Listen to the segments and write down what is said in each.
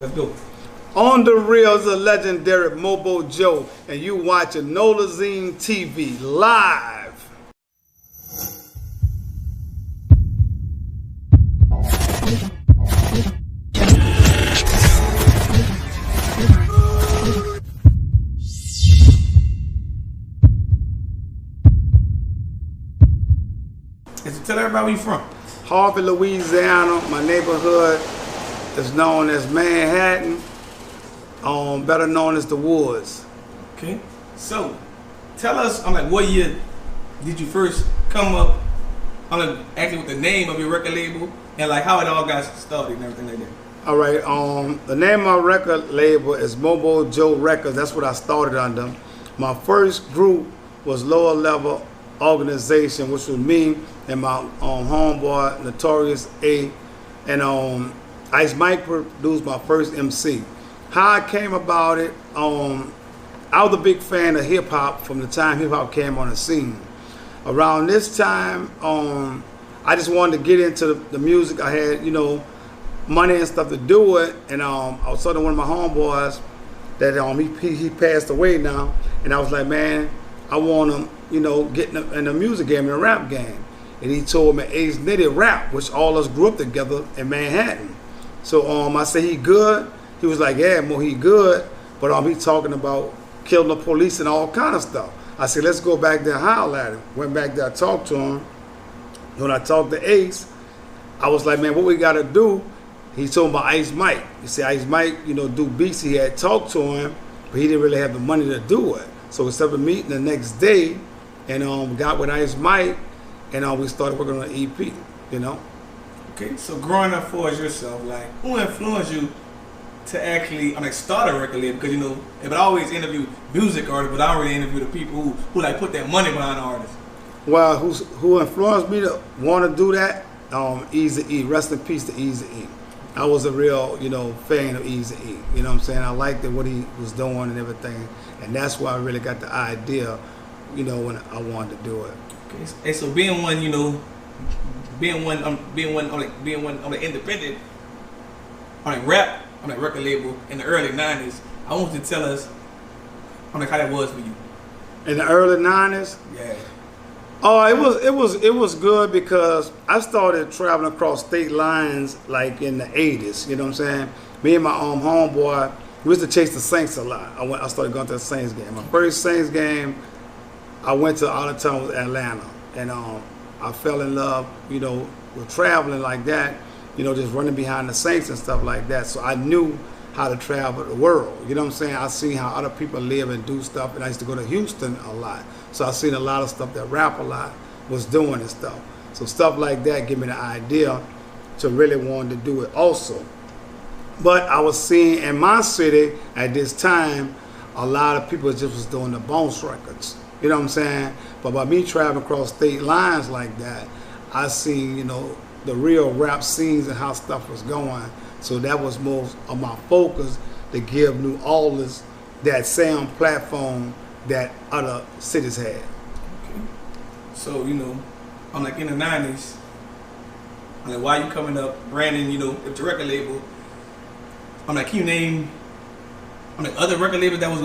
Let's go. On the reels, the legendary Mobo Joe, and you watching Nolazine TV live. Tell everybody where you from. Harvey, Louisiana. My neighborhood is known as Manhattan, better known as the Woods. Okay. So, tell us, what year did you first come up? Actually, with the name of your record label and how it all got started and everything like that. All right. The name of my record label is Mobo Joe Records. That's what I started under. My first group was Lower Level Organization, which was me and my homeboy Notorious A, and Ice Mike produced my first MC. How I came about it, I was a big fan of hip hop from the time hip hop came on the scene. Around this time, I just wanted to get into the music. I had, money and stuff to do it, and I was talking to one of my homeboys that he passed away now, and I was like, man, I want to, get in the music game, in the rap game. And he told me Ace Nitty rap, which all of us grew up together in Manhattan. So I said, he good? He was like, yeah, Mo, he good, but he talking about killing the police and all kind of stuff. I said, let's go back there and holler at him. Went back there, I talked to him. When I talked to Ace, I was like, man, what we got to do? He told me about Ice Mike. He said, Ice Mike, do beats. He had talked to him, but he didn't really have the money to do it. So instead of meeting the next day, and got with Ice Mike, and we started working on an EP, Okay, so growing up for yourself, who influenced you to actually, start a record label? Because, if I always interview music artists, but I don't really interview the people who put their money behind artists. Well, who influenced me to want to do that? Eazy-E. Rest in peace to Eazy-E. I was a real, fan of Eazy-E. You know what I'm saying? I liked what he was doing and everything, and that's why I really got the idea, when I wanted to do it. Okay, and so being one, being one independent, rap, record label in the early '90s. I want you to tell us, how that was for you. In the early '90s? Yeah. Oh, it was good because I started traveling across state lines in the '80s. You know what I'm saying? Me and my homeboy, we used to chase the Saints a lot. I started going to the Saints game. My first Saints game, I went to out of town with Atlanta, and I fell in love, with traveling like that, just running behind the Saints and stuff like that. So I knew how to travel the world. You know what I'm saying? I seen how other people live and do stuff, and I used to go to Houston a lot. So I seen a lot of stuff that Rap a Lot was doing and stuff. So stuff like that gave me the idea to really want to do it also. But I was seeing in my city at this time, a lot of people just was doing the bounce records. You know what I'm saying? But by me traveling across state lines like that, I seen, the real rap scenes and how stuff was going. So that was most of my focus, to give New Orleans that sound platform that other cities had. Okay. So, in the '90s, while you coming up, Brandon, with the record label, can you name, other record labels that was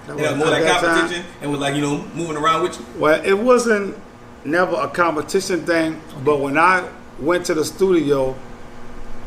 that was more competition and was moving around with you? Well, it wasn't never a competition thing, okay. But when I went to the studio,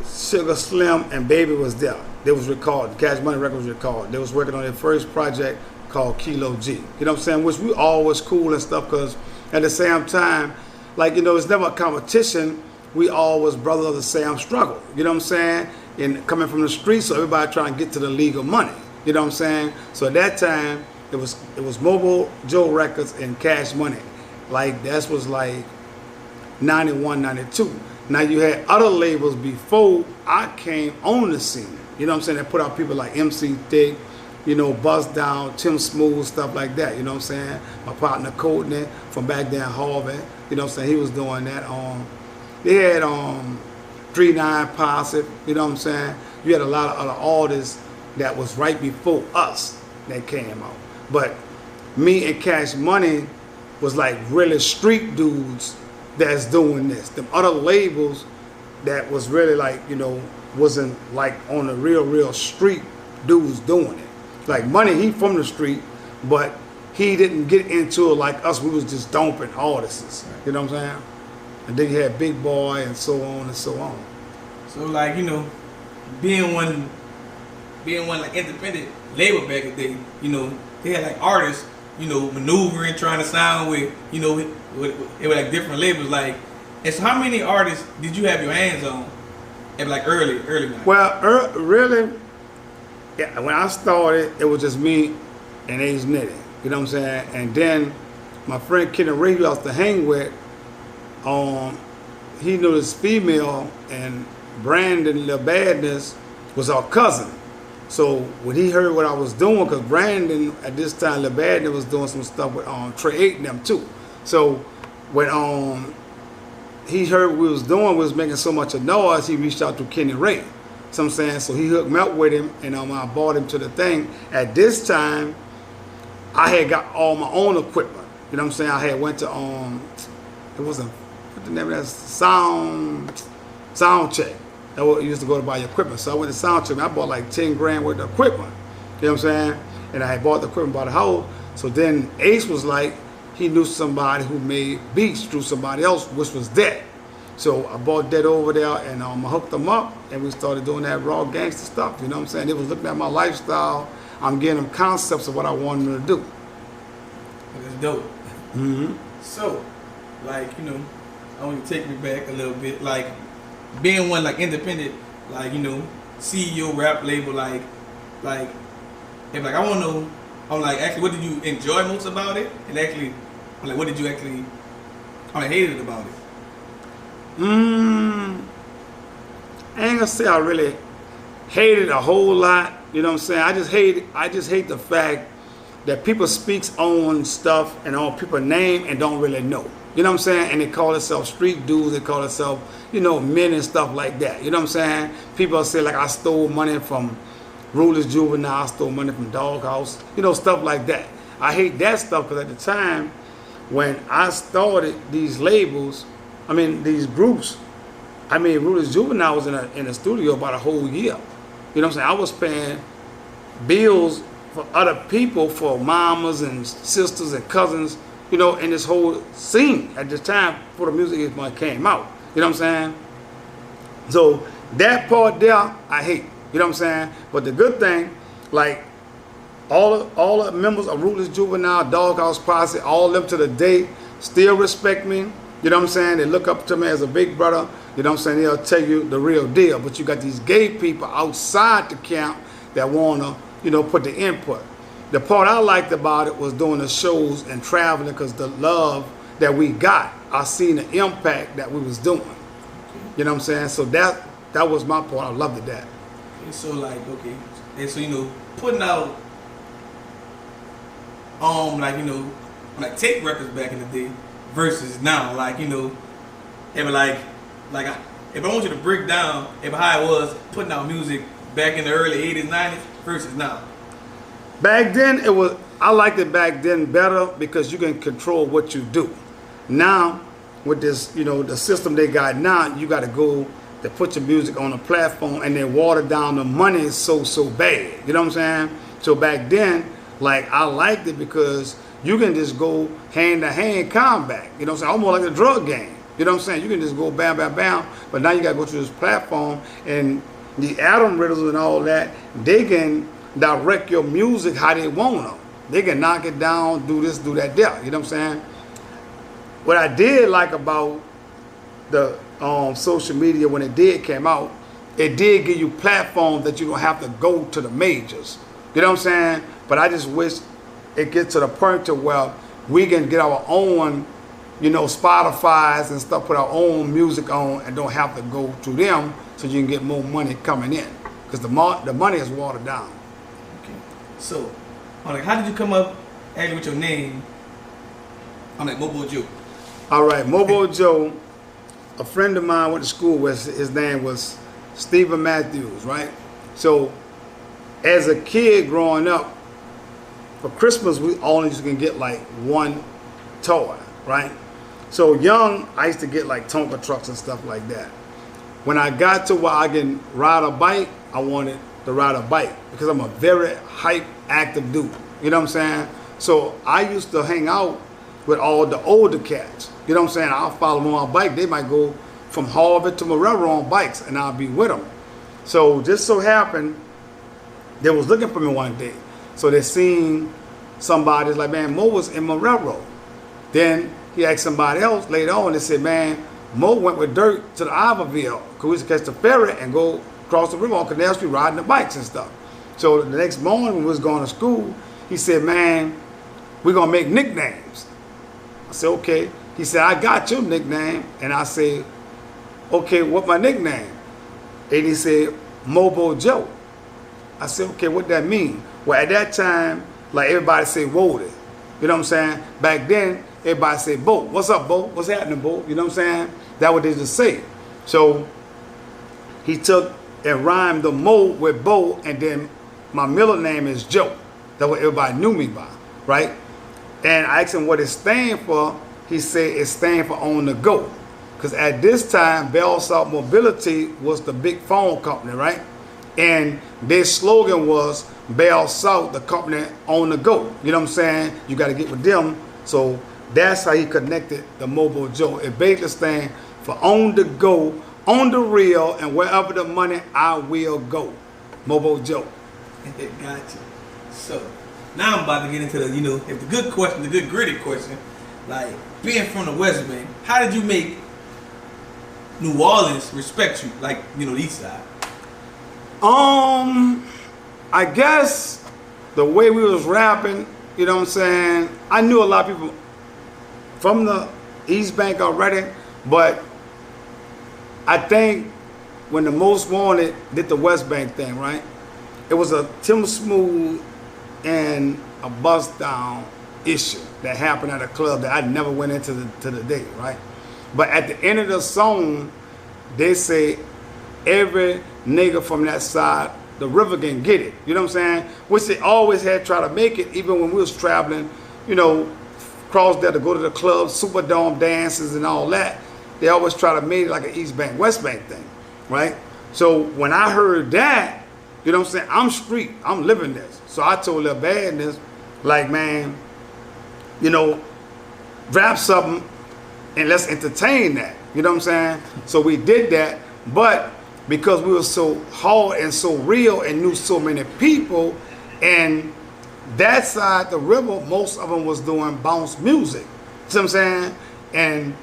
Sugar Slim and Baby was there. They was recorded. Cash Money Records was recorded. They was working on their first project called Kilo G. You know what I'm saying? Which we always cool and stuff, because at the same time, it's never a competition. We always brothers of the same struggle. You know what I'm saying? And coming from the streets, so everybody trying to get to the legal money. You know what I'm saying? So at that time, it was Mobo Joe Records and Cash Money. That was 91, 92. Now you had other labels before I came on the scene. You know what I'm saying? They put out people like MC Thick, Bust Down, Tim Smooth, stuff like that. You know what I'm saying? My partner Courtney from back there in Harvard. You know what I'm saying? He was doing that. They had 3-9 Posse. You know what I'm saying? You had a lot of other artists that was right before us that came out. But me and Cash Money was really street dudes that's doing this. Them other labels that was really wasn't like on the real street dudes doing it. Like Money, he from the street, but he didn't get into it like us. We was just dumping artists. You know what I'm saying? And then you had Big Boy and so on and so on. So like, you know, being one like independent label back in the day, you know, they had like artists, you know, maneuvering, trying to sound with, you know, it was like different labels. Like, and so how many artists did you have your hands on at like early now? Well, really, yeah, when I started, it was just me and Ace Nitty. You know what I'm saying? And then my friend Kenny Ray, who I used to hang with, he knew this female, and Brandon Lil Badness was our cousin. So when he heard what I was doing, because Brandon at this time, Lil Badness was doing some stuff with Trey 8 and them too. So when he heard what we was doing, we was making so much of noise, he reached out to Kenny Ray. So I'm saying, so he hooked me up with him, and I bought him to the thing. At this time, I had got all my own equipment. You know what I'm saying? I had went to it wasn't, what the name of that, sound check. That was, you used to go to buy your equipment. So I went to sound check. I bought like 10 grand worth of equipment. You know what I'm saying? And I had bought the equipment by the house. So then Ace was like, he knew somebody who made beats through somebody else, which was that. So I bought that over there, and I hooked them up, and we started doing that raw gangster stuff. You know what I'm saying? They was looking at my lifestyle. I'm getting them concepts of what I wanted them to do. That's dope. Mm-hmm. So, like, you know, I want you to take me back a little bit. Like, being one, like, independent, like, you know, CEO rap label, like, if, like, I want to know, I'm like, actually, what did you enjoy most about it? And actually, I'm like, what did you actually, hated about it? I ain't gonna say I really hated a whole lot. You know what I'm saying? I just hate the fact that people speaks on stuff and on people's name and don't really know. You know what I'm saying? And they call themselves street dudes, they call themselves, you know, men and stuff like that. You know what I'm saying? People say like I stole money from Ruthless, Juveniles, I stole money from Doghouse, you know, stuff like that. I hate that stuff because at the time when I started these labels, these groups, Ruthless Juvenile was in a studio about a whole year. You know what I'm saying? I was paying bills for other people, for mamas and sisters and cousins, you know, in this whole scene at this time before the music came out. You know what I'm saying? So that part there, I hate. You know what I'm saying? But the good thing, like all the members of Ruthless Juvenile, Doghouse Posse, all of them to the day still respect me. You know what I'm saying? They look up to me as a big brother. You know what I'm saying? They'll tell you the real deal. But you got these gay people outside the camp that want to, you know, put the input. The part I liked about it was doing the shows and traveling, because the love that we got, I seen the impact that we was doing. You know what I'm saying? So that was my part. I loved that. And so like, okay, and so, you know, putting out, like, you know, like tape records back in the day versus now, like, you know, if I want you to break down how it was putting out music back in the early 80s, 90s versus now. Back then, I liked it back then better because you can control what you do. Now, with this, you know, the system they got now, you got to go to put your music on a platform and then water down the money is so bad. You know what I'm saying? So back then, like, I liked it because you can just go hand-to-hand combat. You know what I'm saying? Almost like a drug game. You know what I'm saying? You can just go bam, bam, bam. But now you got to go to this platform, and the Adam Riddles and all that, they can direct your music how they want them. They can knock it down, do this, do that, there. You know what I'm saying? What I did like about the social media when it did came out, it did give you platforms that you don't have to go to the majors. You know what I'm saying? But I just wish it gets to the point to where we can get our own, you know, Spotify's and stuff, put our own music on and don't have to go to them, so you can get more money coming in. Because the money is watered down. Okay. So, like, how did you come up actually with your name? I'm like Mobo Joe. All right, Mobo Joe, a friend of mine went to school with, his name was Stephen Matthews, right? So, as a kid growing up, for Christmas, we only used to get like one toy, right? So young, I used to get like Tonka trucks and stuff like that. when I got to where I can ride a bike, I wanted to ride a bike because I'm a very hype, active dude. You know what I'm saying? So I used to hang out with all the older cats. You know what I'm saying? I'll follow them on my bike. They might go from Harvard to Marrero on bikes, and I'll be with them. So just so happened, they was looking for me one day. So they seen somebody like, man, Mo was in Marrero. Then he asked somebody else later on. They said, man, Mo went with Dirt to the Iberville because we used to catch the ferry and go across the river on Canal Street riding the bikes and stuff. So the next morning when we was going to school, he said, man, we're going to make nicknames. I said, okay. He said, I got your nickname. And I said, okay, what my nickname? And he said, Mobo Joe. I said, okay, what that mean? Well, at that time, like everybody say Woody. You know what I'm saying? Back then, everybody say Bo. What's up, Bo? What's happening, Bo? You know what I'm saying? That's what they just say. So he took and rhymed the Mo with Bo, and then my middle name is Joe. That's what everybody knew me by, right? And I asked him what it stand for. He said it stand for On The Go. Because at this time, Bell South Mobility was the big phone company, right? And their slogan was Bell South, the company on the go. You know what I'm saying? You got to get with them. So that's how he connected the Mobo Joe. It basically stands for on the go, on the real, and wherever the money, I will go. Mobo Joe. Gotcha. So now I'm about to get into the, you know, if the good question, the good gritty question, like being from the West Bank, how did you make New Orleans respect you, like, you know, the East Side? I guess the way we was rapping, you know what I'm saying, I knew a lot of people from the East Bank already, but I think when the Most Wanted did the West Bank thing, right, it was a Tim Smooth and a bust down issue that happened at a club that I never went into to the day, right? But at the end of the song, they say every nigga from that side, the river can get it. You know what I'm saying? Which they always had tried to make it, even when we was traveling, you know, across there to go to the club, Superdome dances and all that. They always try to make it like an East Bank, West Bank thing, right? So when I heard that, you know what I'm saying? I'm street, I'm living this. So I told Lil Badness, like, man, you know, rap something and let's entertain that. You know what I'm saying? So we did that, but because we were so hard and so real and knew so many people, and that side, the river, most of them was doing bounce music. See what I'm saying? And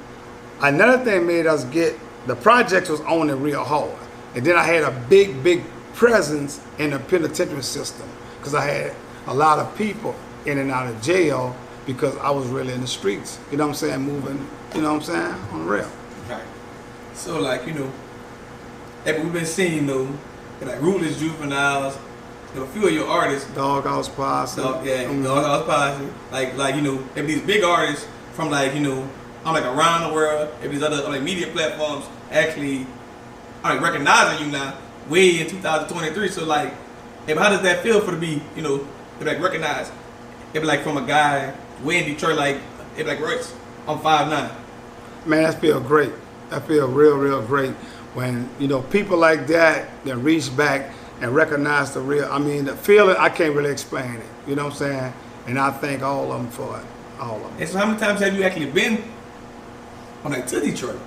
another thing made us get, the projects was on it real hard. And then I had a big presence in the penitentiary system because I had a lot of people in and out of jail because I was really in the streets. You know what I'm saying? Moving, you know what I'm saying? On the real. Right. So, like, you know, we've been seeing, you know, like Ruthless, Juveniles, you know, a few of your artists. Doghouse Posse. Doghouse Posse. Like, you know, if these big artists from, like, you know, I'm like around the world, if these other like media platforms actually are like recognizing you now, way in 2023. So like, how does that feel for to be, you know, to like recognized? If like from a guy way in Detroit, like if like Royce, I'm 5'9". Man, that feel great. That feel real great when, you know, people like that reach back and recognize the real. I mean, the feeling, I can't really explain it. You know what I'm saying? And I thank all of them for it. All of them. And so how many times have you actually been like to Detroit?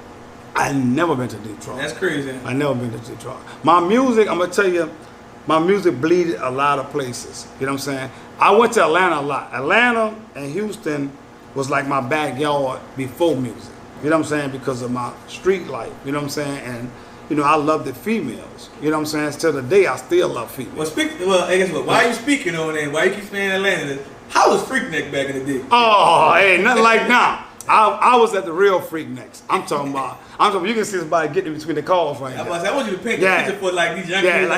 I never been to Detroit. That's crazy. I never been to Detroit. My music, I'm gonna tell you, my music bleeded a lot of places. You know what I'm saying? I went to Atlanta a lot. Atlanta and Houston was like my backyard before music. You know what I'm saying? Because of my street life. You know what I'm saying? And you know, I love the females. You know what I'm saying? Till the day, I still love females. Well, I guess what? Why are you speaking on that? Why you keep saying Atlanta? How was Freakneck back in the day? Oh, hey, nothing like now. I was at the real Freaknecks. I'm talking about. You can see somebody getting between the calls right now. I want you to paint the picture for like these young kids.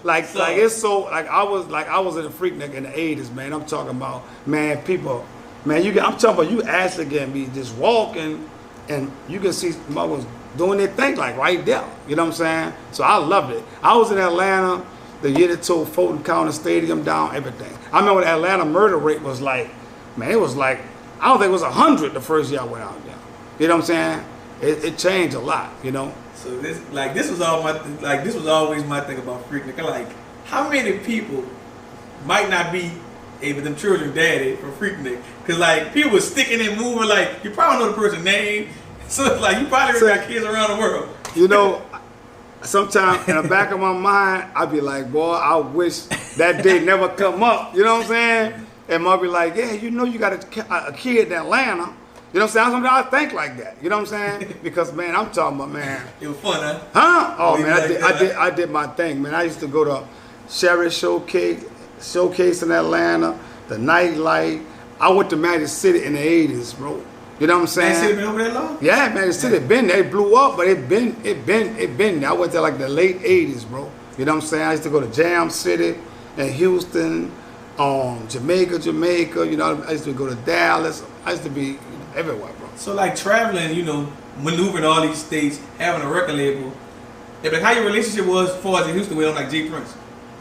It's I was at the Freakneck in the 80s, man. I'm talking about, man, people, man. I'm talking about you actually can be just walking, and you can see mothers doing their thing like right there. You know what I'm saying? So I loved it. I was in Atlanta the year that tore Fulton County Stadium down, everything. I remember the Atlanta murder rate was like, man, it was like, I don't think it was 100 the first year I went out there. You know what I'm saying? It changed a lot, you know. So this was always my thing about Freaknik. Like, how many people might not be able them children daddy from Freaknik? Cause like people was sticking and moving. Like you probably know the person's name, so it's like you probably got kids around the world. You know, sometimes in the back of my mind, I'd be like, boy, I wish that day never come up. You know what I'm saying? And Mom be like, yeah, you know, you got a kid in Atlanta. You know what I'm saying? Sometimes I think like that. You know what I'm saying? Because man, I'm talking about man. It was fun, huh? Huh? Oh man, like I did my thing, man. I used to go to Sherry Showcase in Atlanta, the Nightlight. I went to Magic City in the '80s, bro. You know what I'm saying? Magic City been over that long? Yeah, Magic City been there. It blew up, but it been there. I went there like the late '80s, bro. You know what I'm saying? I used to go to Jam City in Houston, Jamaica. You know, I used to go to Dallas. I used to be everywhere, bro. So like traveling, you know, maneuvering all these states, having a record label. Yeah, but how your relationship was as far as in Houston with him, like J Prince?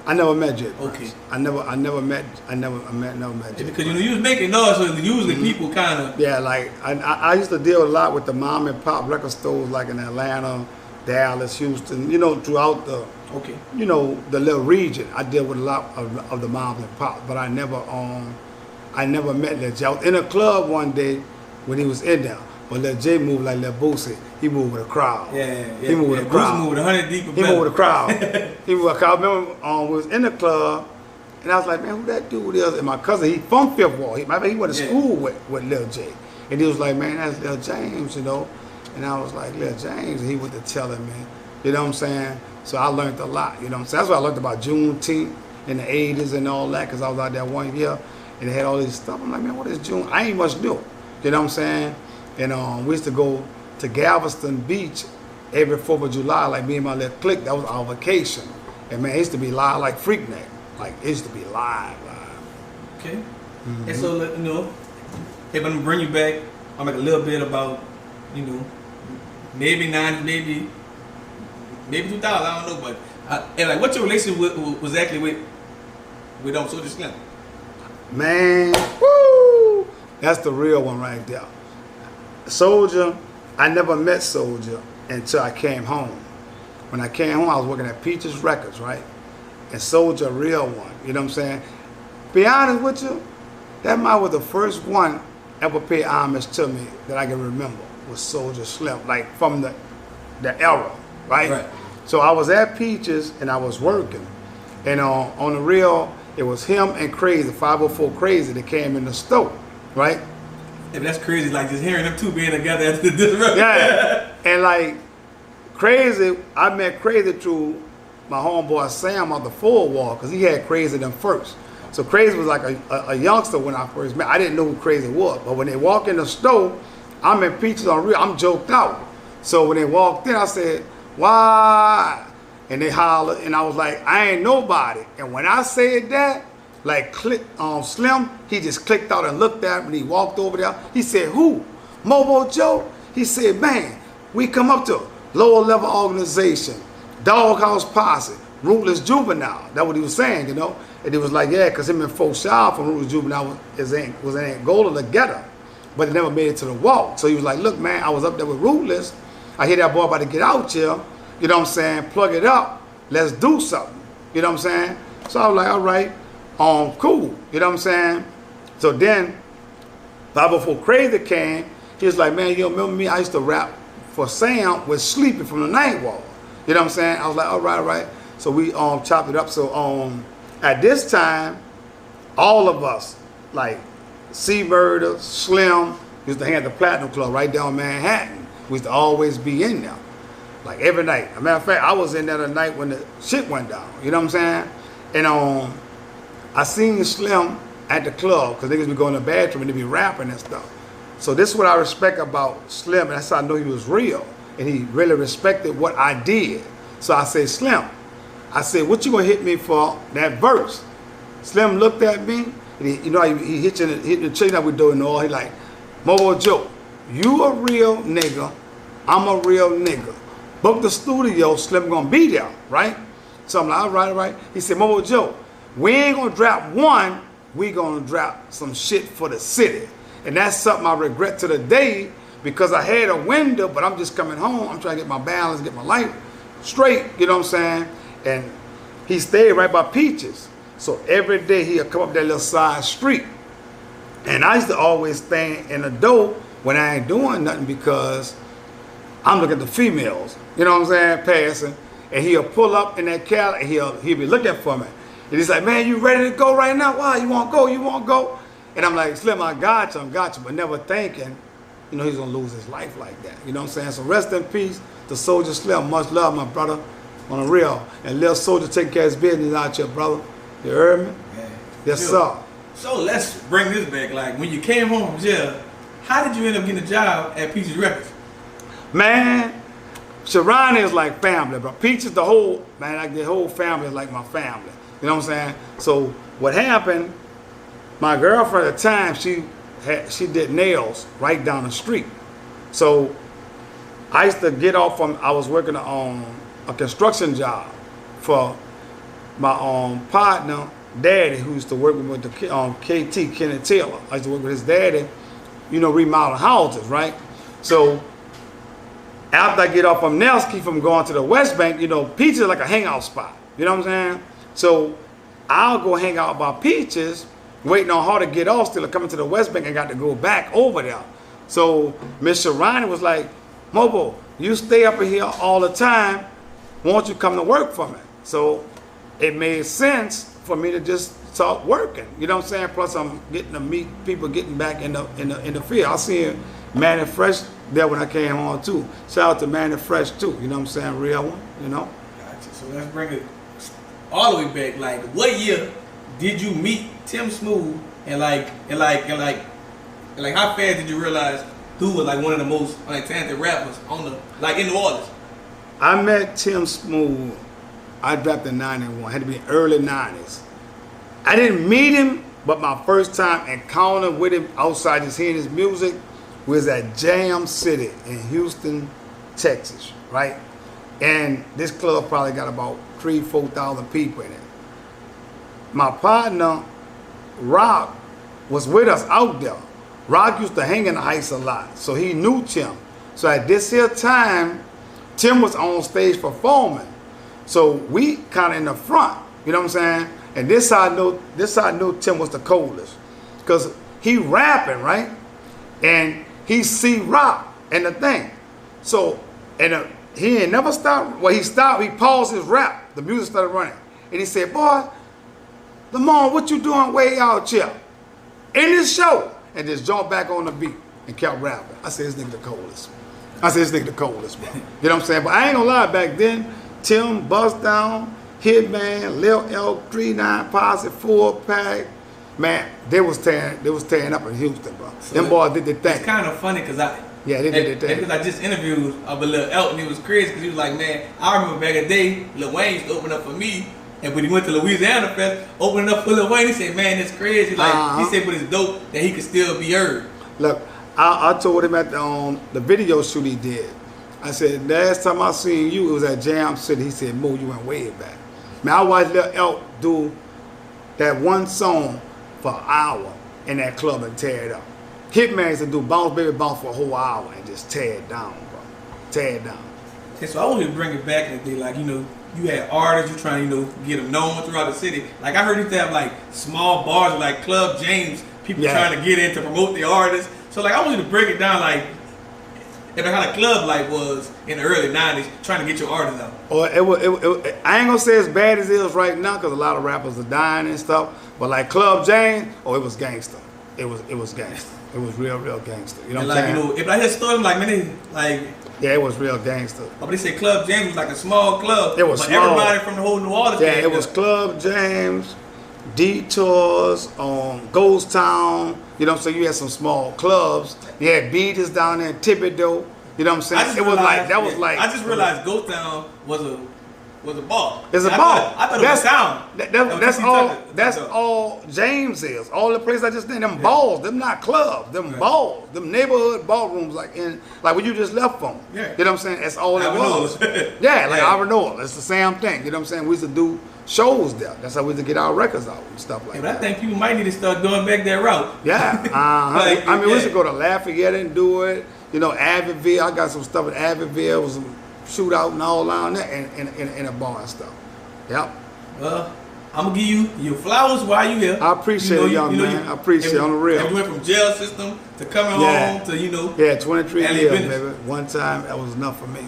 I never met J Prince. Okay. I never met J. Because you know you was making noise, so usually people kind of. Yeah, like I used to deal a lot with the mom and pop record stores, like in Atlanta, Dallas, Houston. You know, throughout the. Okay. You know, the little region. I deal with a lot of the moms and pop, but I never met Lil J. I was in a club one day when he was in there, but Lil J moved like Lil Boosie. He moved with a crowd. Yeah. He moved with a crowd. Boosie moved with 100 deep. He moved with a crowd. He moved with a crowd. I remember we was in the club, and I was like, man, who that dude is? And my cousin, he from Fifth Ward. He went to school with Lil J. And he was like, man, that's Lil James, you know. And I was like, Lil James. And he went to telling me, you know what I'm saying? So I learned a lot, you know what I'm saying? That's why I learned about Juneteenth in the 80s and all that, because I was out there one year, and they had all this stuff. I'm like, man, what is June? I ain't much new, you know what I'm saying? And we used to go to Galveston Beach every 4th of July, like me and my little clique. That was our vacation. And man, it used to be live like Freaknik. Like, it used to be live. Okay. And so, you know, if I'm going to bring you back, I'll make a little bit about, you know, maybe 2000, I don't know, but and like, what's your relationship was actually with Soulja Slim? Man, woo! That's the real one right there. Soulja, I never met Soulja until I came home. When I came home, I was working at Peaches Records, right? And Soulja, real one, you know what I'm saying? Be honest with you, that man was the first one ever paid homage to me that I can remember was Soulja Slim, like from the era, right? So I was at Peaches and I was working, and on the real, it was him and Crazy, 504 Crazy, that came in the store, right? Yeah, that's crazy, like just hearing them two being together after this record. Yeah, and like Crazy, I met Crazy through my homeboy Sam on the Full Wall, because he had Crazy them first. So Crazy was like a youngster when I first met. I didn't know who Crazy was, but when they walk in the store, I'm in Peaches on real, I'm joked out. So when they walked in, I said, why? And they hollered, and I was like, I ain't nobody. And when I said that, like Slim, he just clicked out and looked at me, and he walked over there. He said, who? Mobo Joe? He said, man, we come up to lower level organization, Doghouse Posse, Ruthless Juvenile. That's what he was saying, you know? And he was like, yeah, because him and Faux Shaw from Ruthless Juvenile was in Angola together, but they never made it to the walk. So he was like, look, man, I was up there with Ruthless. I hear that boy about to get out here, you know what I'm saying, plug it up, let's do something, you know what I'm saying? So I was like, all right, cool, you know what I'm saying? So then, 504 Crazy came, he was like, man, you remember me? I used to rap for Sam with Sleepy from the Nightwall, you know what I'm saying? I was like, all right. So we chopped it up. So at this time, all of us, like C-Murder, Slim, used to have the Platinum Club right down Manhattan. We used to always be in there, like every night. As a matter of fact, I was in there the night when the shit went down, you know what I'm saying? And I seen Slim at the club, because niggas be going to the bathroom and they be rapping and stuff. So this is what I respect about Slim, and that's how I know he was real. And he really respected what I did. So I said, Slim, I said, what you gonna hit me for that verse? Slim looked at me, and he hit the chain that we doing all. He like, Mobo Joe, you a real nigga, I'm a real nigga. Book the studio, Slim gonna be there, right? So I'm like, all right. He said, Mobo Joe, we ain't gonna drop one, we gonna drop some shit for the city. And that's something I regret to the day, because I had a window, but I'm just coming home. I'm trying to get my balance, get my life straight, you know what I'm saying? And he stayed right by Peaches. So every day he'd come up that little side street. And I used to always stand in the door when I ain't doing nothing because I'm looking at the females, you know what I'm saying, passing. And he'll pull up in that Cali and he'll be looking for me. And he's like, man, you ready to go right now? Why? You want to go? You want to go? And I'm like, Slim, I got you, but never thinking, you know, he's going to lose his life like that. You know what I'm saying? So rest in peace to Soulja Slim. Much love, my brother, on the real. And little Soulja taking care of his business out here, brother. You heard me? Yeah. Yes, sir. So let's bring this back. Like, when you came home from jail, how did you end up getting a job at Peaches Records? Man, Sharon is like family, bro. Peaches, the whole, man, like the whole family is like my family. You know what I'm saying? So what happened, my girlfriend at the time, she did nails right down the street. So I used to get off from, I was working on a construction job for my partner, daddy, who used to work with the KT, Kenneth Taylor. I used to work with his daddy, you know, remodeling houses, right? So after I get off from Nelski from going to the West Bank, you know, Peaches is like a hangout spot. You know what I'm saying? So I'll go hang out by Peaches, waiting on her to get off, still coming to the West Bank and got to go back over there. So Miss Sharani was like, Mobo, you stay up in here all the time. Won't you come to work for me? So it made sense for me to just start working. You know what I'm saying? Plus I'm getting to meet people getting back in the field. I seen Manny Fresh there when I came on too. Shout out to Manny Fresh too. You know what I'm saying? Real one, you know? Gotcha. So let's bring it all the way back. Like, what year did you meet Tim Smooth and how fast did you realize who was like one of the most like talented rappers on the in New Orleans? I met Tim Smooth. I dropped in '91. Had to be early '90s. I didn't meet him, but my first time encounter with him outside just hearing his music was at Jam City in Houston, Texas, right? And this club probably got about 3,000-4,000 people in it. My partner, Rock, was with us out there. Rock used to hang in the ice a lot, so he knew Tim. So at this here time, Tim was on stage performing. So we kind of in the front, you know what I'm saying? And this I knew Tim was the coldest. Because he rapping, right? And he see Rock and the thing. So, and he ain't never stopped. Well, he stopped, he paused his rap. The music started running. And he said, boy, Lamar, what you doing way out here? In this show. And just jumped back on the beat and kept rapping. I said, this nigga the coldest. I said, this nigga the coldest, bro. You know what I'm saying? But I ain't gonna lie, back then, Tim, Bust Down, Hitman, Lil Elk, 39 Posse, 4-Pack, man, they was tearing up in Houston, bro. So them boys did their thing. It's kind of funny because they did their thing. Because I just interviewed Lil Elk and he was crazy because he was like, man, I remember back in the day, Lil Wayne used to open up for me. And when he went to Louisiana Fest, opening up for Lil Wayne, he said, man, it's crazy. Like, he said, but it's dope that he could still be heard. Look, I told him at the video shoot he did. I said, last time I seen you, it was at Jam City. He said, Mo, you went way back. Man, I watched Lil Elk do that one song for an hour in that club and tear it up. Hitman used to do Bounce Baby Bounce for a whole hour and just tear it down, bro. Tear it down. Okay, so I want you to bring it back in the day, like, you know, you had artists, you trying to, get them known throughout the city. Like, I heard you used to have, like, small bars, like Club James, people trying to get in to promote the artists. So, like, I want you to break it down, like, how the club life was in the early 90s, trying to get your artists out. Or I ain't gonna say as bad as it is right now, because a lot of rappers are dying and stuff. But like Club James, it was gangster. It was gangster. It was real gangster. You know what I'm saying? You know, if I hear stories like many, like. Yeah, it was real gangster. But they say Club James was like a small club. It was but small. Everybody from the whole New Orleans. Yeah, it was Club James, Detours, Ghost Town. You know what I'm saying? You had some small clubs. You had Beaters down there in Thibodeau. You know what I'm saying? I just realized Ghost Town was a bar. It's a bar. I thought it was a town. That's all James is. All the places I just named, them balls, them not clubs, them balls, them neighborhood ballrooms like where you just left from. Yeah. You know what I'm saying? That's all it was. Yeah, like Ivanhoe. It's the same thing. You know what I'm saying? We used to do shows there. That's how we used to get our records out and stuff like that. But I think people might need to start going back that route. Yeah. We used to go to Lafayette and do it. You know, Abbeville, I got some stuff in Abbeville, was some shootout and all around there, and a bar and stuff. Yep. Well, I'm gonna give you your flowers while you here. I appreciate it, young man. I appreciate it on the real. You went from jail system to coming home to, you know. Yeah, 23 years, baby. One time, that was enough for me.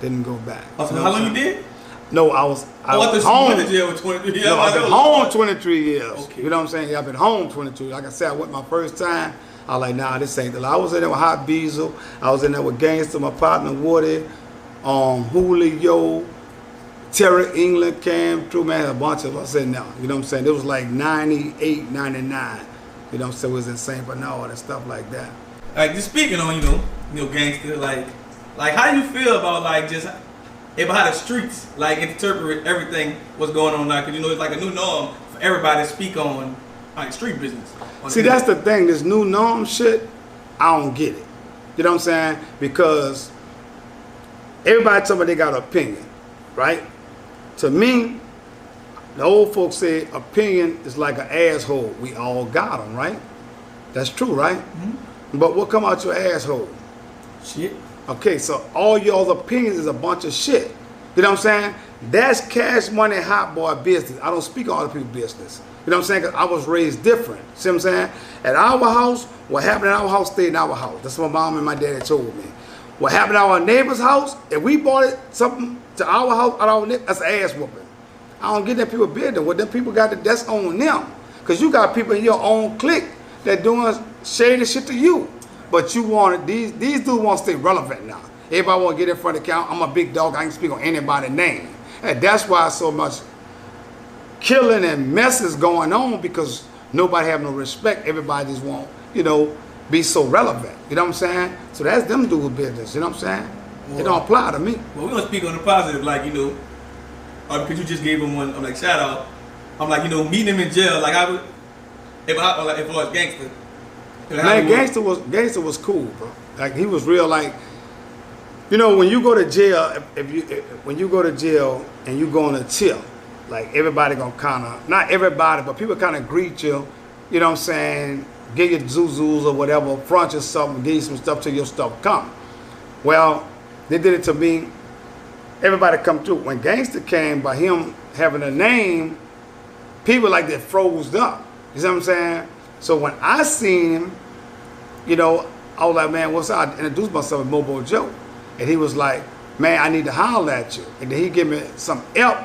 Didn't go back. Oh, so how long you did? No, I was home. You went to jail with 23 years. No, I've been home 23 years. Okay. You know what I'm saying? Yeah, I've been home 22. Like I said, I went my first time. I was like, nah, this ain't the law. I was in there with Hot Beezel. I was in there with Gangster, my partner Woody, Julio, Terry England came through, man, a bunch of us in there. You know what I'm saying? It was like 98, 99. You know what I'm saying? It was in St. Bernard and stuff like that. Like, just speaking on, you know, Gangster, like how do you feel about, like, just how the streets, like, interpret everything what's going on now? Because, you know, it's like a new norm for everybody to speak on, like, street business. See, that's the thing. This new norm shit, I don't get it. You know what I'm saying? Because everybody tell me they got an opinion, right? To me, the old folks say opinion is like an asshole. We all got them, right? That's true, right? Mm-hmm. But what come out your asshole? Shit. Okay, so all y'all's opinions is a bunch of shit. You know what I'm saying? That's cash money, hot boy business. I don't speak on other people's business. You know what I'm saying? Because I was raised different. See what I'm saying? At our house, what happened in our house stayed in our house. That's what my mom and my daddy told me. What happened at our neighbor's house, if we bought something to our house, at our neighbor, that's an ass whooping. I don't get that people business. What them people got, that's on them. Because you got people in your own clique that doing shady shit to you. But you want these dudes want to stay relevant now. Everybody want to get in front of the camera. I'm a big dog. I can speak on anybody's name. And that's why so much killing and messes going on, because nobody have no respect. Everybody just want, you know, be so relevant. You know what I'm saying? So that's them dudes' business. You know what I'm saying? Well, it don't apply to me. Well, we're going to speak on the positive, like, you know, because you just gave him one, I'm like, shout out. I'm like, you know, meeting him in jail, like, if I was Gangster. Man, Gangster was cool, bro. Like, he was real, like, you know, when you go to jail, when you go to jail and you go on a tip, like, everybody gonna kind of, not everybody, but people kind of greet you, you know what I'm saying, give you zuzus or whatever, front you something, give you some stuff till your stuff come. Well, they did it to me. Everybody come through. When Gangster came, by him having a name, people like that froze up. You see what I'm saying? So when I seen him, you know, I was like, man, what's up? I introduced myself as Mobo Joe. And he was like, man, I need to holler at you. And then he gave me some help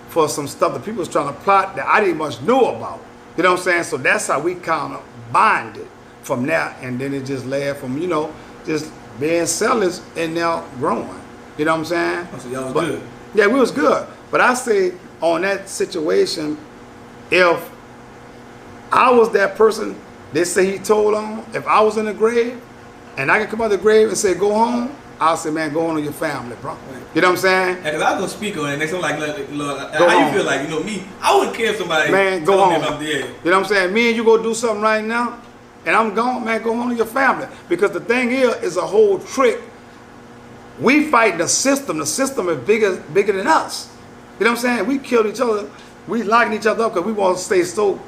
for some stuff that people was trying to plot that I didn't much know about. You know what I'm saying? So that's how we kind of bonded from there. And then it just led from, you know, just being sellers and now growing. You know what I'm saying? Oh, so y'all was good. Yeah, we was good. But I say on that situation, if I was that person they say he told on, if I was in the grave and I could come out of the grave and say, go home, I'll say, man, go on to your family, bro. Right. You know what I'm saying? Yeah, because I was going to speak on it. Next time, like, how you feel like, you know, me, I wouldn't care if somebody man, go home. Me if I'm dead. You know what I'm saying? Me and you go do something right now, and I'm gone, man, go home to your family. Because the thing is a whole trick. We fight the system. The system is bigger than us. You know what I'm saying? We killed each other. We locking each other up because we want to stay so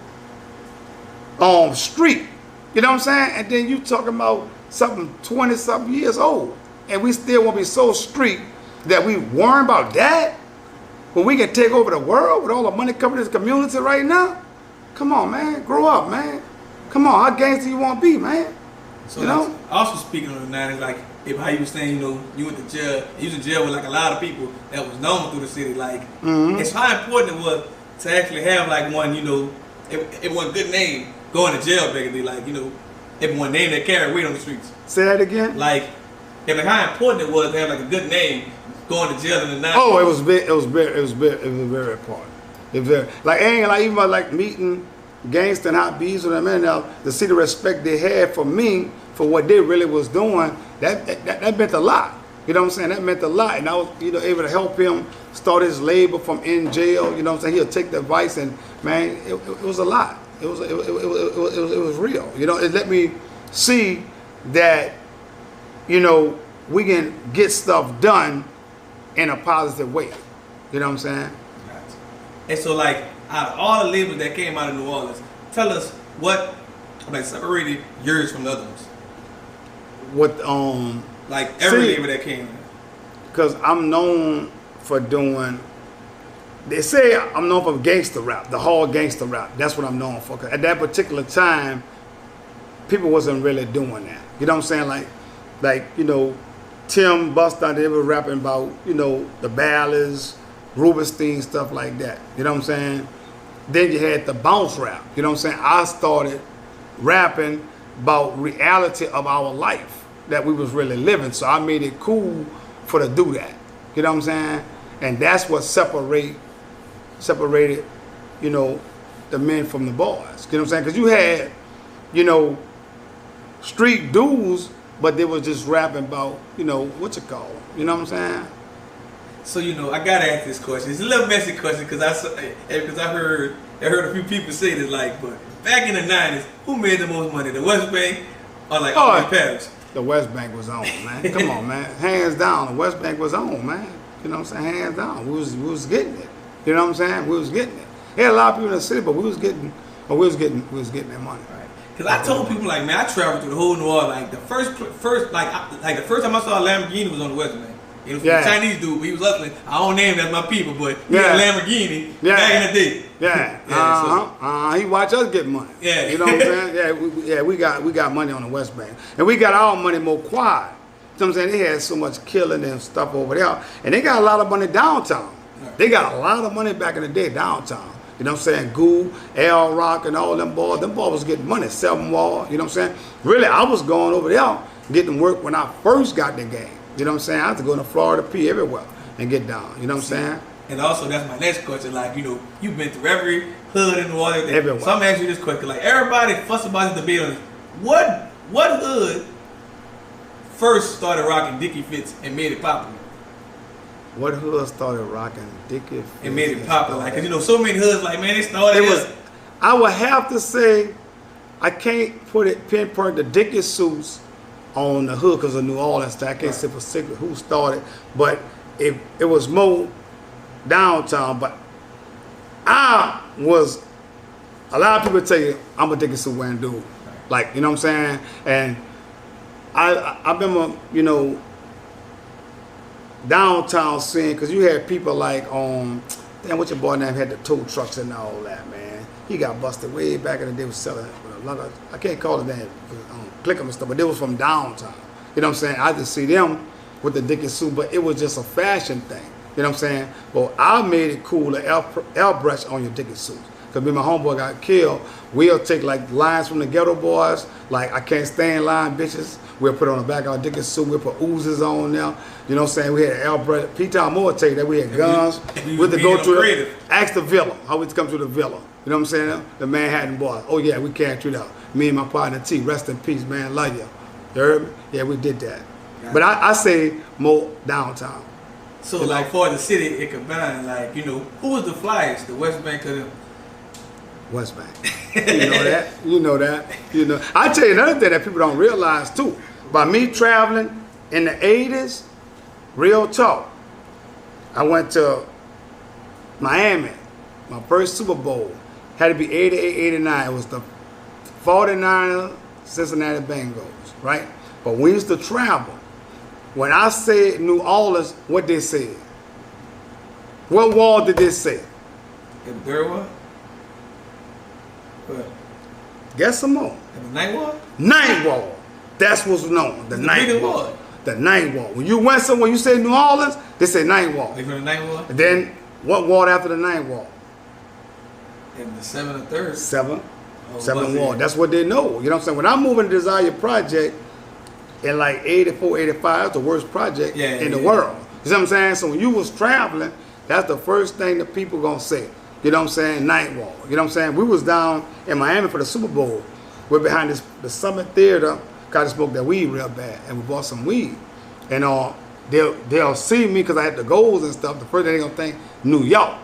street. You know what I'm saying? And then you talking about something 20-something years old. And we still want to be so street that we worry about that when we can take over the world with all the money coming to this community right now? Come on, man. Grow up, man. Come on. How gangster you want to be, man? So, you know? Also speaking on the 90s, like, how you was saying, you know, you went to jail. You was in jail with, like, a lot of people that was known through the city. Like, it's how important it was to actually have, like, one, you know, it was a good name going to jail, basically. Like, you know, everyone name that carried weight on the streets. Say that again? Like how important it was to have like a good name going to jail in the 90s. Oh, it was very important. It very like ain't like even like meeting Gangsta and Hot Beezel and man, now to see the respect they had for me for what they really was doing, that meant a lot. You know what I'm saying? That meant a lot, and I was able to help him start his label from in jail. You know what I'm saying? He'll take the advice, and man, it was a lot. It was real. You know, it let me see that, you know, we can get stuff done in a positive way. You know what I'm saying? Gotcha. And so, like, out of all the labels that came out of New Orleans, tell us what, like, separated yours from the other ones. what like every label that came in? Because I'm known for doing. They say I'm known for gangster rap, the hard gangster rap. That's what I'm known for. 'Cause at that particular time, people wasn't really doing that. You know what I'm saying? Like you know, Tim Busta, they were rapping about, you know, the ballads, Rubenstein, stuff like that. You know what I'm saying? Then you had the bounce rap. You know what I'm saying? I started rapping about reality of our life that we was really living. So I made it cool for to do that. You know what I'm saying? And that's what separated, you know, the men from the boys. You know what I'm saying? Because you had, you know, street dudes, but they was just rapping about, you know, what you call them. You know what I'm saying? So, you know, I gotta ask this question. It's a little messy question because I heard a few people say this, like, but back in the 90s, who made the most money? The West Bank or like all the Parish? The West Bank was on, man. Come on, man. Hands down, the West Bank was on, man. You know what I'm saying? Hands down. We was getting it. You know what I'm saying? We was getting it. There had a lot of people in the city, but we was getting that money. Right. Cause I told people, like, man, I traveled through the whole New Orleans. Like the first the first time I saw a Lamborghini was on the West Bank. It was a Chinese dude, but he was hustling. I don't name that's my people, but he had a Lamborghini back in the day. Yeah. He watched us get money. Yeah. You know what I'm saying? We got money on the West Bank. And we got our money more quiet. You know what I'm saying? They had so much killing and stuff over there. And they got a lot of money downtown. Right. They got a lot of money back in the day downtown. You know what I'm saying? Goo, L Rock, and all them boys was getting money. 7 Wall, you know what I'm saying? Really, I was going over there getting work when I first got the game. You know what I'm saying? I had to go to Florida P everywhere and get down. You know what I'm saying? And also, that's my next question. Like, you know, you've been through every hood in New Orleans. Everywhere. So I'm asking you this question. Like, everybody fuss about this debate on this. What hood first started rocking Dickie Fits and made it popular? What hood started rocking Dickie Fits and made it popular? Like, 'cause you know, so many hoods, like, man, they started. I would have to say, I can't pinpoint the Dickie suits on the hood because of New Orleans. I can't say for secret who started, but it was more downtown. But I was, a lot of people tell you I'm a Dickie suit wearing dude, like, you know what I'm saying. And I remember, you know, downtown scene, because you had people like damn, what's your boy name, had the tow trucks and all that, man. He got busted way back in the day, was selling I can't call it that, click them and stuff, but they was from downtown. You know what I'm saying? I just see them with the Dickie suit, but it was just a fashion thing. You know what I'm saying? Well, I made it cool to airbrush on your Dickie suits. Because me and my homeboy got killed, we'll take like lines from the ghetto boys, like I can't stand line bitches. We'll put on the back of our Dickie suit, we'll put oozes on there. You know what I'm saying? We had airbrush. P-Town Moore tell you that we had guns. We had to go to ask the villa, how we come to the villa. You know what I'm saying? The Manhattan boys. Oh yeah, we carried you out. Me and my partner T, rest in peace, man, love you. You heard me? Yeah, we did that. Yeah. But I say more downtown. So like for the city, it combined, like, you know, who was the flyest? The West Bank or the West Bank. You know that. You know that. You know. I tell you another thing that people don't realize too. By me traveling in the 80s, real talk, I went to Miami. My first Super Bowl had to be 88, 89. It was the 49ers, Cincinnati Bengals, right? But we used to travel. When I said New Orleans, what they said? What wall did they say? The third one? What? Guess some more. The Ninth Wall? Ninth Wall. That's what's known. The Ninth Wall. Wall. The Ninth Wall. When you went somewhere, you say New Orleans, they say Ninth Wall. They from the Ninth Wall? And then what wall after the Ninth Wall? And the 7th or 3rd? 7th. Oh, 7th Wall. That's what they know. You know what I'm saying? When I moved into Desire Project in like 84, 85, that's the worst project in the world. You know what I'm saying? So when you was traveling, that's the first thing that people gonna say. You know what I'm saying? Ninth Wall. You know what I'm saying? We was down in Miami for the Super Bowl. We're behind the Summit Theater. Got to smoke that weed real bad, and we bought some weed. And they'll see me because I had the goals and stuff. The first thing they gonna think New York.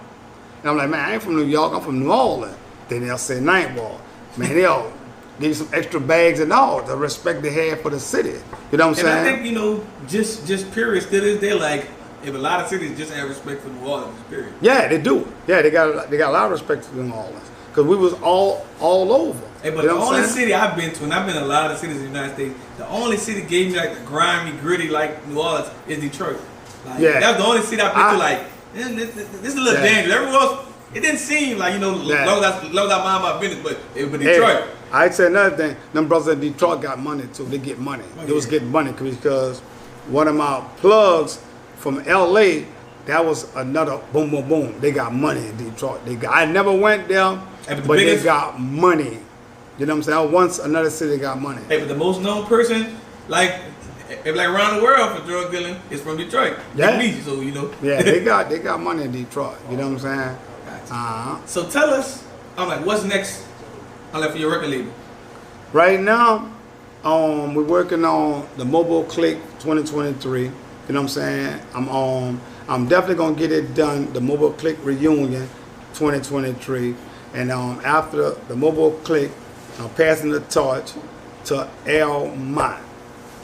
And I'm like, man, I ain't from New York. I'm from New Orleans. Then they'll say Ninth Wall. Man, they'll give you some extra bags and all, the respect they have for the city. You know what I'm saying? And I think, you know, just period, still is there, like, if a lot of cities just have respect for New Orleans, period. Yeah, they do. Yeah, they got a lot of respect for New Orleans. because we was all over. Hey, but you know the what I'm only saying? city I've been to, and I've been in a lot of cities in the United States, the only city gave me like the grimy, gritty like New Orleans is Detroit. Like, Yeah. that was the only city I've been to. Like, this is a little dangerous. Everywhere else, it didn't seem like, long as I mind my business, but Detroit. Hey, I'd say another thing. Them brothers in Detroit got money too. They get money. Oh, They was getting money because one of my plugs from LA, that was another boom, boom, boom. They got money in Detroit. I never went there, but they got money. You know what I'm saying? Once another city got money. Hey, but the most known person, like around the world for drug dealing, is from Detroit. Yeah. Me, so you know. Yeah, they got money in Detroit. You know what I'm saying? Gotcha. So tell us, I'm like, what's next? I'm like for your record label. Right now, we're working on the Mobo Click 2023. You know what I'm saying? I'm definitely gonna get it done. The Mobo Click reunion 2023, and after the Mobo Click, I'm passing the torch to L Mott.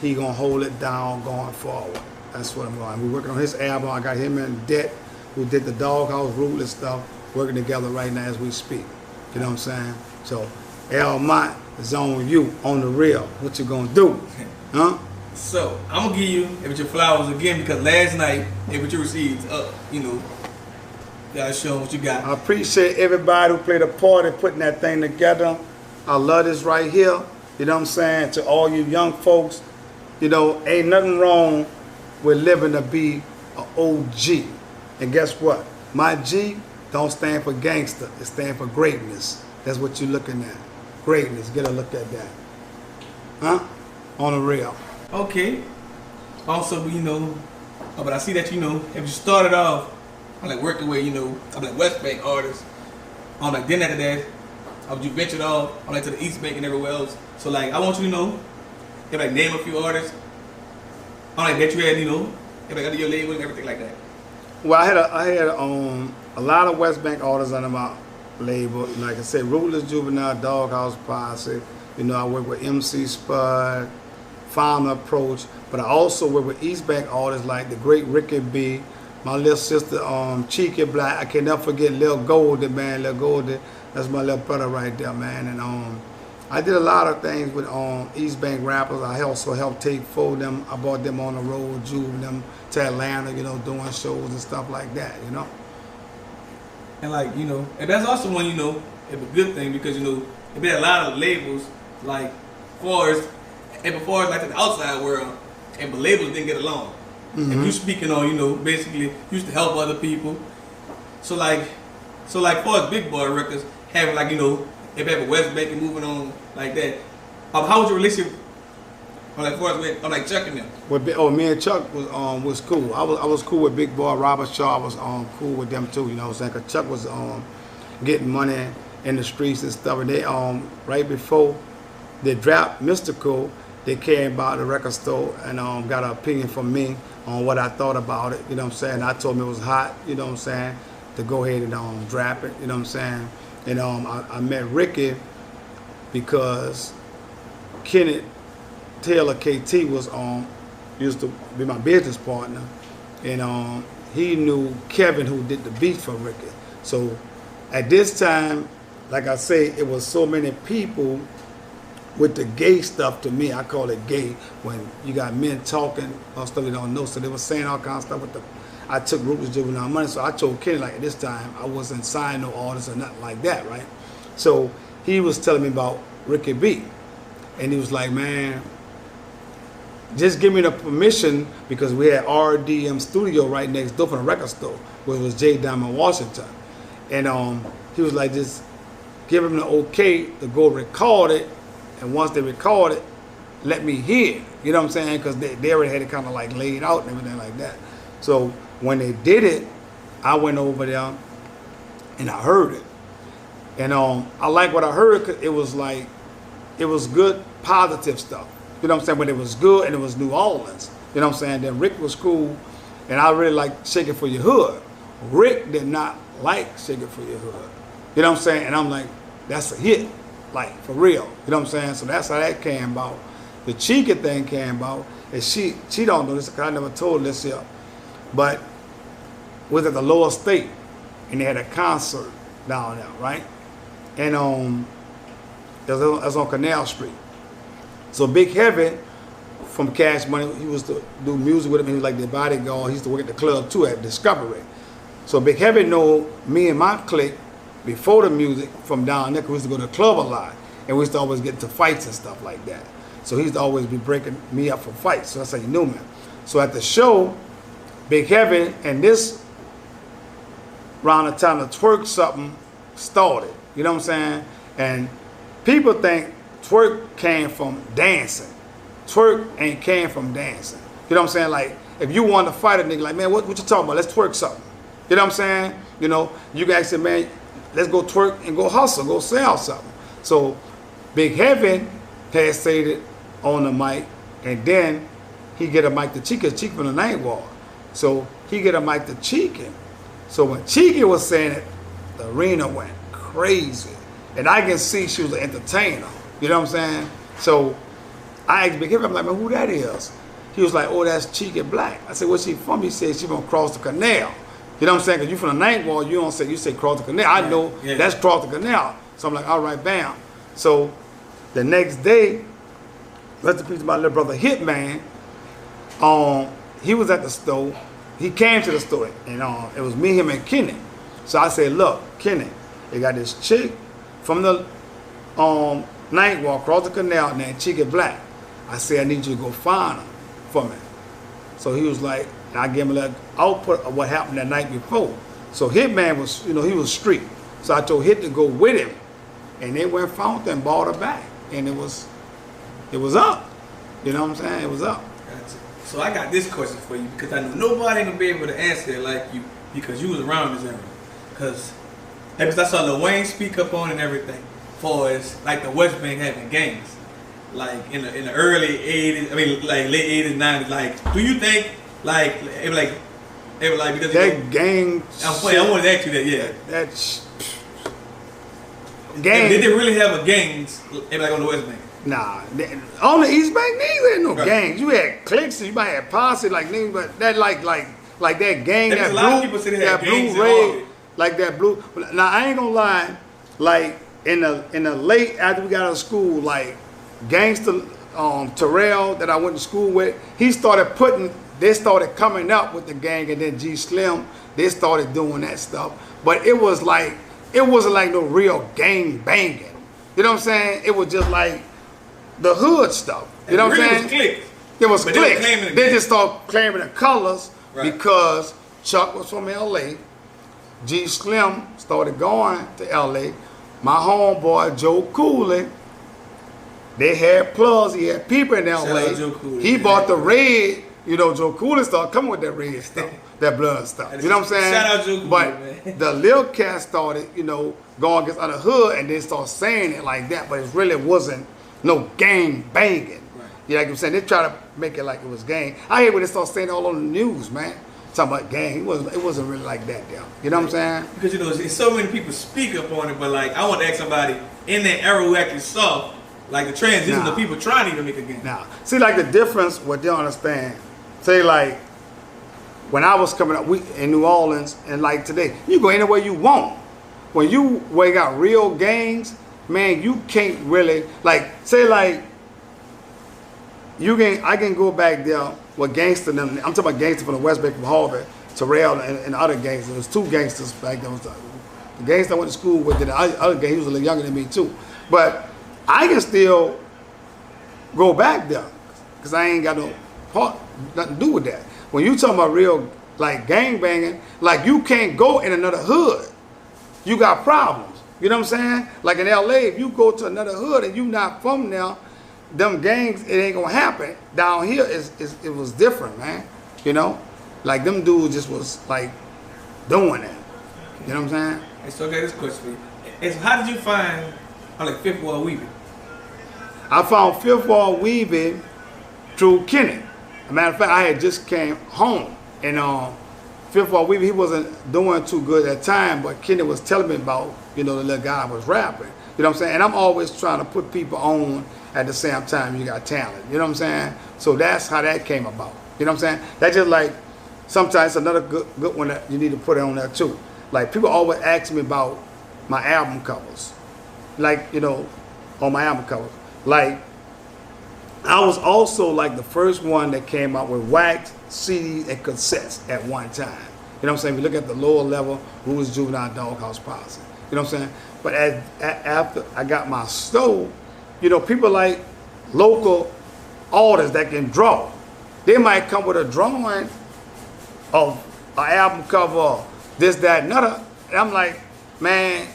He gonna hold it down going forward. That's what I'm going. We're working on his album. I got him and Det, who did the Doghouse Ruthless stuff, working together right now as we speak. You know what I'm saying? So L Mott is on you, on the real. What you gonna do? Huh? So I'm gonna give you your flowers again because last night what you received, you gotta show them what you got. I appreciate everybody who played a part in putting that thing together. I love this right here. You know what I'm saying? To all you young folks, ain't nothing wrong with living to be an OG. And guess what? My G don't stand for gangster. It stands for greatness. That's what you're looking at. Greatness. Get a look at that. Huh? On the real. Okay. Also, but I see that, if you started off, I'm like working with, I'm like West Bank artists. I'm like, then after that, you ventured off, I'm like to the East Bank and everywhere else. So like, I want you to know, if like name a few artists, I'm like that you had, if like under your label and everything like that. Well, I had a lot of West Bank artists under my label. Like I said, Ruthless, Juvenile, Doghouse Posse. I work with MC Spud, Final Approach, but I also work with East Bank artists like the great Ricky B, my little sister Cheeky Black. I can never forget Lil Goldie, man. Lil Goldie, that's my little brother right there, man. And I did a lot of things with East Bank rappers. I also helped take for them. I brought them on the road, Juve them to Atlanta, doing shows and stuff like that, And like, and that's also one, it's a good thing because, there been a lot of labels like before like to the outside world, but labels didn't get along. Mm-hmm. And you speaking on, basically used to help other people. So like for us Big Boy Records having like, if they have a West Bank and moving on like that, how was your relationship? Like for us with like Chuck and them? Me and Chuck was cool. I was cool with Big Boy, Robert Shaw. I was cool with them too. You know what I'm saying? Cause Chuck was getting money in the streets and stuff. And they right before they dropped Mystical, they came by the record store and got an opinion from me on what I thought about it. You know what I'm saying? I told them it was hot. You know what I'm saying? To go ahead and drop it. You know what I'm saying? And I met Ricky because Kenneth Taylor KT was used to be my business partner, and he knew Kevin who did the beat for Ricky. So at this time, like I say, it was so many people with the gay stuff. To me, I call it gay when you got men talking or stuff you don't know. So they were saying all kinds of stuff with the. I took Ruthless Juvenile money, so I told Kenny like at this time I wasn't signing no artists or nothing like that, right? So he was telling me about Ricky B, and he was like, man, just give me the permission because we had RDM Studio right next door from the record store, which was J. Diamond Washington, and he was like, just give him the okay to go record it, and once they record it, let me hear it. You know what I'm saying? Because they already had it kind of like laid out and everything like that. So when they did it, I went over there and I heard it. And I like what I heard because it was good, positive stuff. You know what I'm saying? But it was good and it was New Orleans. You know what I'm saying? Then Rick was cool and I really liked Shake It For Your Hood. Rick did not like Shake It For Your Hood. You know what I'm saying? And I'm like, that's a hit. Like, for real. You know what I'm saying? So that's how that came about. The Chica thing came about. And she don't know this because I never told this here. But was at the lower state and they had a concert down there, right? and that's on Canal Street. So Big Heavy from Cash Money, he was to do music with him. He was like the bodyguard. He used to work at the club too at Discovery. So Big Heavy know me and my clique before the music from down there. 'Cause we used to go to the club a lot, and we used to always get into fights and stuff like that. So he used to always be breaking me up for fights. So that's how he knew me. So at the show, Big Heavy and this around the time the twerk something started. You know what I'm saying? And people think twerk came from dancing. Twerk ain't came from dancing. You know what I'm saying? Like, if you want to fight a nigga, like, man, what you talking about? Let's twerk something. You know what I'm saying? You know, you guys say, man, let's go twerk and go hustle, go sell something. So Big Heavy had said it on the mic, and then he get a mic to Chica from the Night Wall. So he get a mic to Chica. So when Chica was saying it, the arena went crazy. And I can see she was an entertainer. You know what I'm saying? So I asked Big Heavy, I'm like, man, who that is? He was like, oh, that's Chica Black. I said, where's she from? He said, she from across the canal. You know what I'm saying? Because you from the Night Wall, you don't say, you say cross the canal. I know that's cross the canal. So I'm like, all right, bam. So the next day, rest in peace to my little brother Hitman, he was at the store. He came to the store, and it was me, him, and Kenny. So I said, look, Kenny, they got this chick from the Night Walk across the canal named Chica Black. I said, I need you to go find her for me. So he was like, and I gave him a little output of what happened that night before. So Hitman was, you know, he was street. So I told Hit to go with him, and they went found her and bought her back, and it was up. You know what I'm saying? It was up. Gotcha. So I got this question for you because I know nobody gonna be able to answer it like you because you was around this era. Because I saw Lil Wayne speak up on it and everything, for as like the West Bank having gangs, like in the early '80s, I mean like late '80s, '90s. Like, do you think like it was like because that gang? I wanted to ask you that. Yeah, that's gang. Did they really have a gangs like on the West Bank? Nah, on the East Bank, niggas ain't no gangs. You had cliques, and you might have posse, like niggas, but that like that gang, that blue, that blue red, like that blue. Now I ain't gonna lie, like in the late after we got out of school, like Gangsta Terrell that I went to school with, they started coming up with the gang, and then G Slim, they started doing that stuff. But it wasn't like no real gang banging. You know what I'm saying? It was just like the hood stuff. You know what I'm saying? It was cliques. They just started claiming the colors because Chuck was from LA. G Slim started going to LA. My homeboy Joe Cooley, they had plugs. He had people in LA. He bought the red. You know, Joe Cooley started coming with that red stuff, that blood stuff. You know what I'm saying? Shout out Joe Cooley, but man. the Lil Cat started, you know, going against the hood and then start saying it like that, but it really wasn't no gang banging. Right. You know what I'm saying? They try to make it like it was gang. I hate when they start saying it all on the news, man. Talking about gang. It wasn't really like that, though. You know what I'm saying? Because, you know, it's so many people speak up on it, but, like, I want to ask somebody in that era who actually saw, like, the transition of people trying to even make a gang. Nah. See, like, the difference, what they don't understand, say, like, when I was coming up in New Orleans, and, like, today, you go anywhere you want. When you got real gangs, man, you can't really, like, say, like, I can go back there with gangster them. I'm talking about gangster from the West Bank, from Harvard, Terrell, and other gangsters. There was two gangsters back then. The gangster I went to school with, the other gang, he was a little younger than me too. But I can still go back there because I ain't got nothing to do with that. When you talking about real, like, gang banging, like, you can't go in another hood. You got problems. You know what I'm saying? Like in LA, if you go to another hood and you not from there, them gangs, it ain't gonna happen. Down here, it was different, man. You know? Like, them dudes just was, like, doing that. You know what I'm saying? And so I got this question for you. And so how did you find, like, Fifth Ward Weebie? I found Fifth Ward Weebie through Kenny. As a matter of fact, I had just came home. And Fifth Ward Weebie, he wasn't doing too good at the time, but Kenny was telling me about, you know, the little guy was rapping. You know what I'm saying? And I'm always trying to put people on at the same time you got talent. You know what I'm saying? So that's how that came about. You know what I'm saying? That's just like, sometimes another good one that you need to put on there too. Like, people always ask me about my album covers. like, you know, on my album covers. Like, I was also like the first one that came out with wax, CDs, and cassettes at one time. You know what I'm saying? If you look at the lower level, who was Juvenile Doghouse Posse. You know what I'm saying? But after I got my store, you know, people like local artists that can draw. They might come with a drawing of an album cover, this, that, and other. And I'm like, man,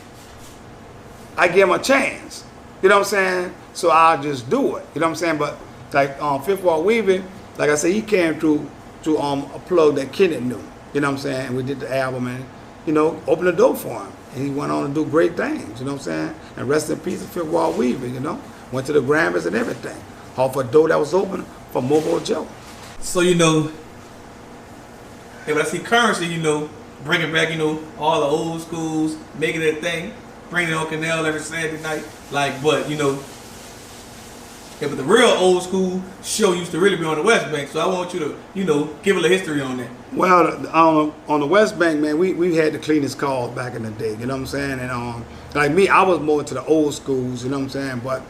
I give them a chance. You know what I'm saying? So I'll just do it. You know what I'm saying? But like Fifth Wall Weebie, like I said, he came to a plug that Kenneth knew. You know what I'm saying? And we did the album and, you know, opened the door for him. And he went on to do great things, you know what I'm saying? And rest in peace to Fifth Wall Weebie, you know? Went to the Grammys and everything. Off a door that was open for Mobo Joe. So, you know, hey, when I see currency, you know, bringing back, you know, all the old schools, making it a thing, bringing it on Canal every Saturday night. Like, but, you know, yeah, but the real old school show used to really be on the West Bank. So I want you to, you know, give a little history on that. Well, on the West Bank, man, we had the cleanest cars back in the day, you know what I'm saying? And like me, I was more into the old schools, you know what I'm saying? But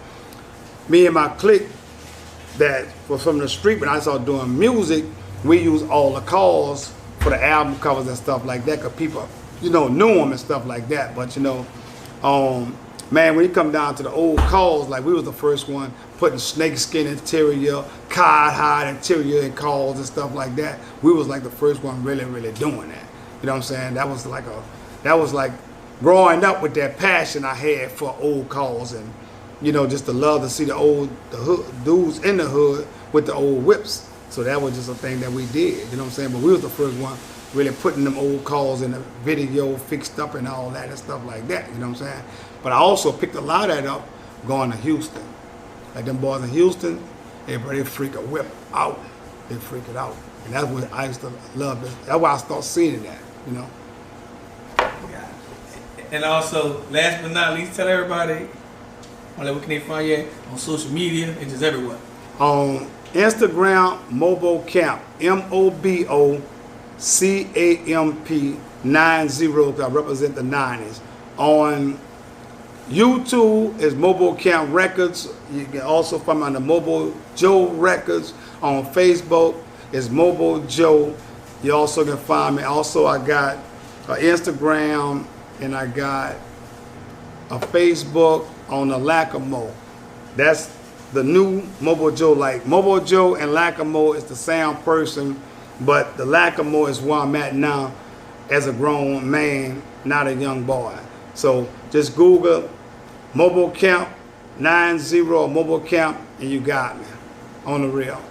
me and my clique that was from the street, when I started doing music, we used all the cars for the album covers and stuff like that, because people, you know, knew them and stuff like that. But, you know, man, when you come down to the old cars, like we was the first one putting snakeskin interior, cowhide interior in cars and stuff like that. We was like the first one really doing that. You know what I'm saying? That was like growing up with that passion I had for old cars, and, you know, just the love to see the hood, dudes in the hood with the old whips. So that was just a thing that we did, you know what I'm saying? But we was the first one really putting them old cars in the video, fixed up and all that and stuff like that, you know what I'm saying? But I also picked a lot of that up going to Houston. Like them boys in Houston, everybody freak a whip out. They freak it out. And that's what I used to love. That's why I started seeing that, you know? And also, last but not least, tell everybody where can they find you on social media and just everywhere. On Instagram, Mobo Camp, MOBO CAMP 90, because I represent the 90s. On YouTube is Mobo Camp Records. You can also find me on the Mobo Joe Records. On Facebook is Mobo Joe. You also can find me. Also, I got Instagram and I got a Facebook on the Lacamo. That's the new Mobo Joe. Like Mobo Joe and Lacamo is the same person, but the Lacamo is where I'm at now as a grown man, not a young boy. So just Google Mobo Camp 90 or Mobo Camp and you got me on the real.